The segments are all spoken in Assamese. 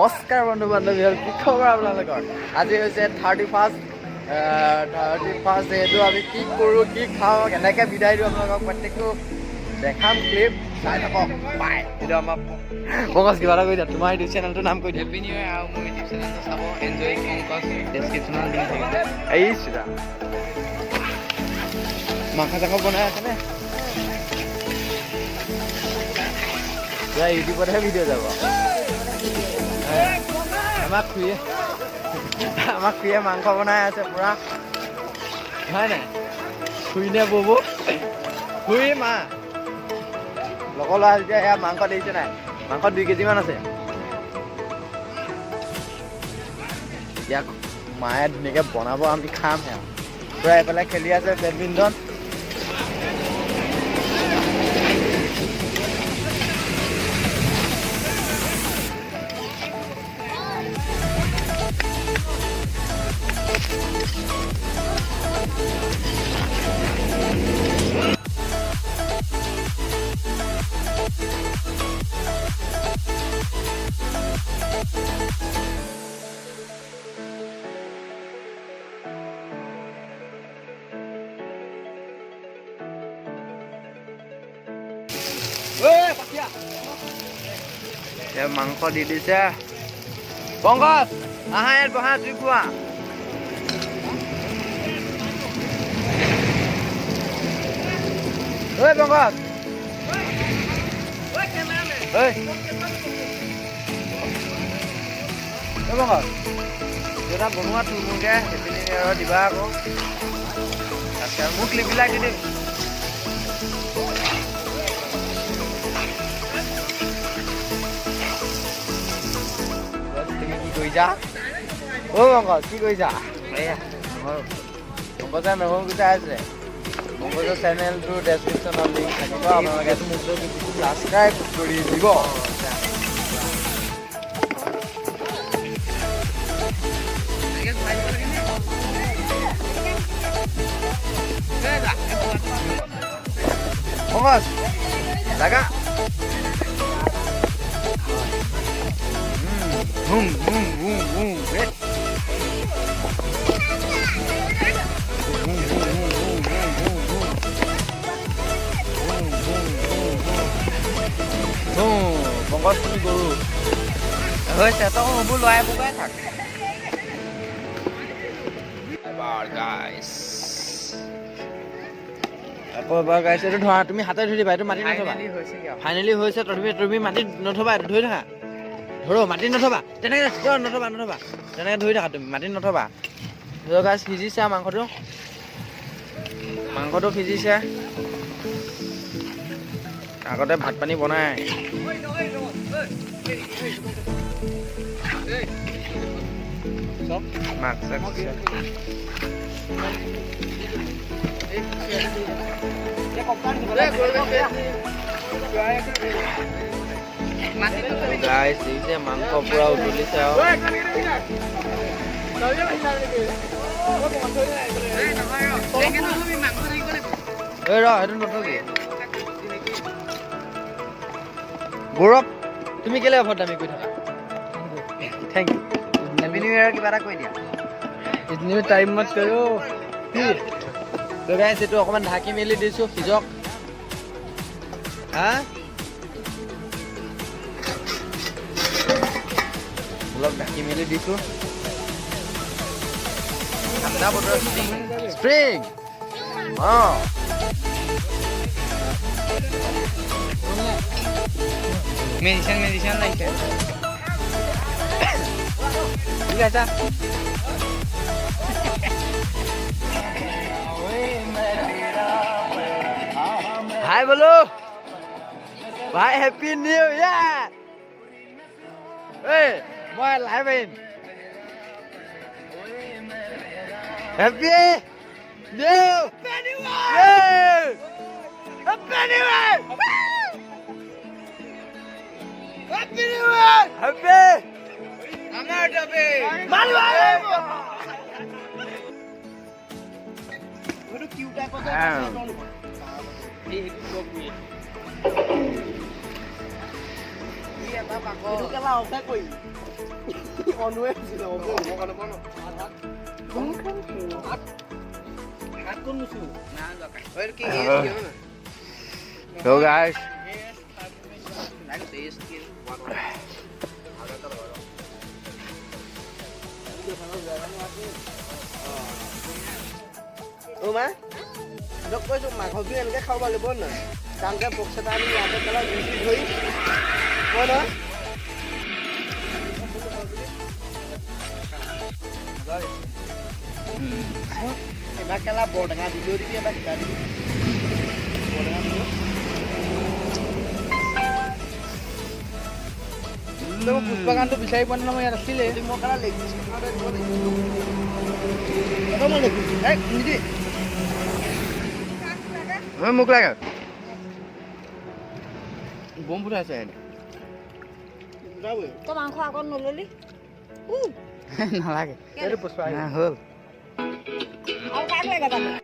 নমস্কাৰ বন্ধু বান্ধৱীসকল, কি খবৰ আপোনালোকৰ? আজি হৈছে 31 যিহেতু আমি কি কৰোঁ, কি খাওঁ, কেনেকৈ বিদায় দিওঁ আপোনালোকক প্ৰত্যেকটো দেখাম ক্লিপ চাই থাকক। বাই। এইটো আমাৰ পংকজ কিবা এটা কৈ দিয়া, তোমাৰ ইউটিউব চেনেলটোৰ নাম কৈ দিয়া। হেপী নিউ ইয়েৰ আৰু মোৰ ইউটিউব চেনেলটো চাব, এনজয় পংকজ ডেছক্ৰিপশ্যনত লিংক থাকিব। এইছিৰা মাংস চাংস বনাই আছেনে? ইউটিউবতহে ভিডিঅ' যাব। আমাক খুৰীয়ে মাংস বনাই আছে পুৰা, হয় নাই? খুৰীনে ববু, খুৰী মা লগৰ ল'ৰা যেতিয়া এয়া মাংস দেখিছে নাই? মাংস 2 কেজিমান আছে। ইয়াক মায়ে ধুনীয়াকৈ বনাব, আমি খাম সেয়া। পুৰা এইফালে খেলি আছে বেডমিণ্টন। মাংস দি দিছে। পংকজ আহা, ইয়াত বহা, জুই খোৱা। ঐ পংকজ, পংকজ এটা বনোৱা থুলমুলকৈ সেইপিনি দিবা আকৌ। তাৰপিছত মোক ক্লিপবিলাক দি দিম। তুমি কি কৰিছা? পংকজ কি কৰিছা? এয়া পংকজে নহৰু গুচাই আছে। পংকজৰ চেনেলটোৰ ডেছক্ৰিপশ্যনত লিংক থাকিব, আপোনালোকে ছাবস্ক্ৰাইব কৰি দিব। পংকজ লাগা। Boom, boom, boom, boom. Pankaj তুমি গৰু হৈছে, তই সেইবোৰ লৰাই বগাই থাক। এবাৰ গাইছ, আকৌ এবাৰ গাইছ। এইটো ধৰা, তুমি হাতে ধৰি দিবা, এইটো মাটি নথবা। ফাইনেলি হৈছে। তুমি মাটিত নথবা, এইটো ধৰি থাকা। ধৰো, মাটিত নথবা, তেনেকৈ নথবা তেনেকৈ ধৰি থাকা, তুমি মাটিত নথবা। গাইছ সিজিছে মাংসটো সিজিছে। আগতে ভাত পানী বনাই গাইছ দিছে, মাংস পুৰা উতলিছে আৰু সেইটো নথবি। গৌৰৱ তুমি কেলে অফাৰ দামী কৰি থাকা? Thank you. Happy new year কিবা এটা কৈ দিয়া। নিউ টাইমত কৰো কি গাইছ, এইটো অকণমান ঢাকি মেলি দিছোঁ, সিজক। হা অলপ ঢাকি মেলি দিছোঁ। ঠাণ্ডা বতৰ স্প্ৰিং। মেডিচিন লাগিছে। ঠিক আছে। ভাই বলো, ভাই হেপী নিউ ইয়াৰ। মই লাইভ আহিম। হেপী নিউ ইয়াৰ। হেপী নিউ ইয়াৰ। হেপী নিউ ইয়াৰ। হেপী আমাৰ টপি মাৰিব। ওটো কিউটা কথা এই itu kan lau saya koi on way sih lau mau kan mana bukan aku musuh Nah, enggak kan. oh ini gimana So guys, Next is skill. má nó có dụng mà hồi viên cái khâu bao nhiêu bốn nữa đang cái buộc xe ta đi làm cái là gì thúy coi đó bác cái là bột ngà thì đưa đi kia bác cả đi bột ngà nữa lu puspang tuh bisa ipan namanya hasil ya. đi mua cái là lịch nó đây có lịch nó mua lịch đấy đi đi Muk lagi. Bom pura saya. ra rồi Có mang khoa con một luôn đi. Nah lagi. cái puspa Nah hul. Ông khác lại cả tầm.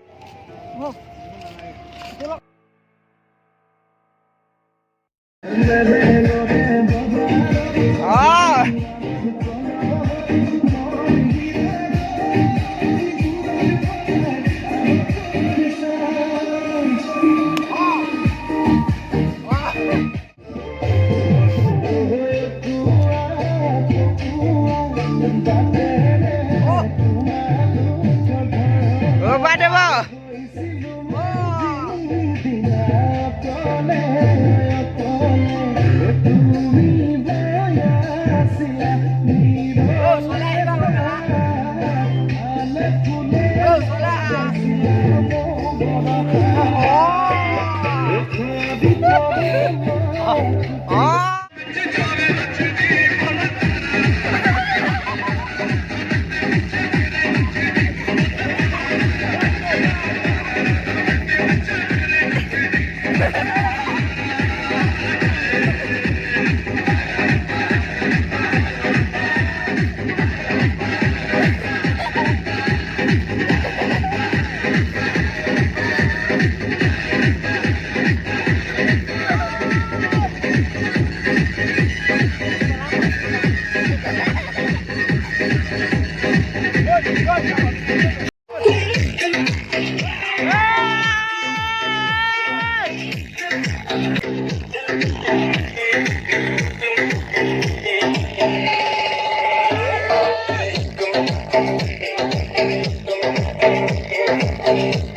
à Pada bang. Thank you.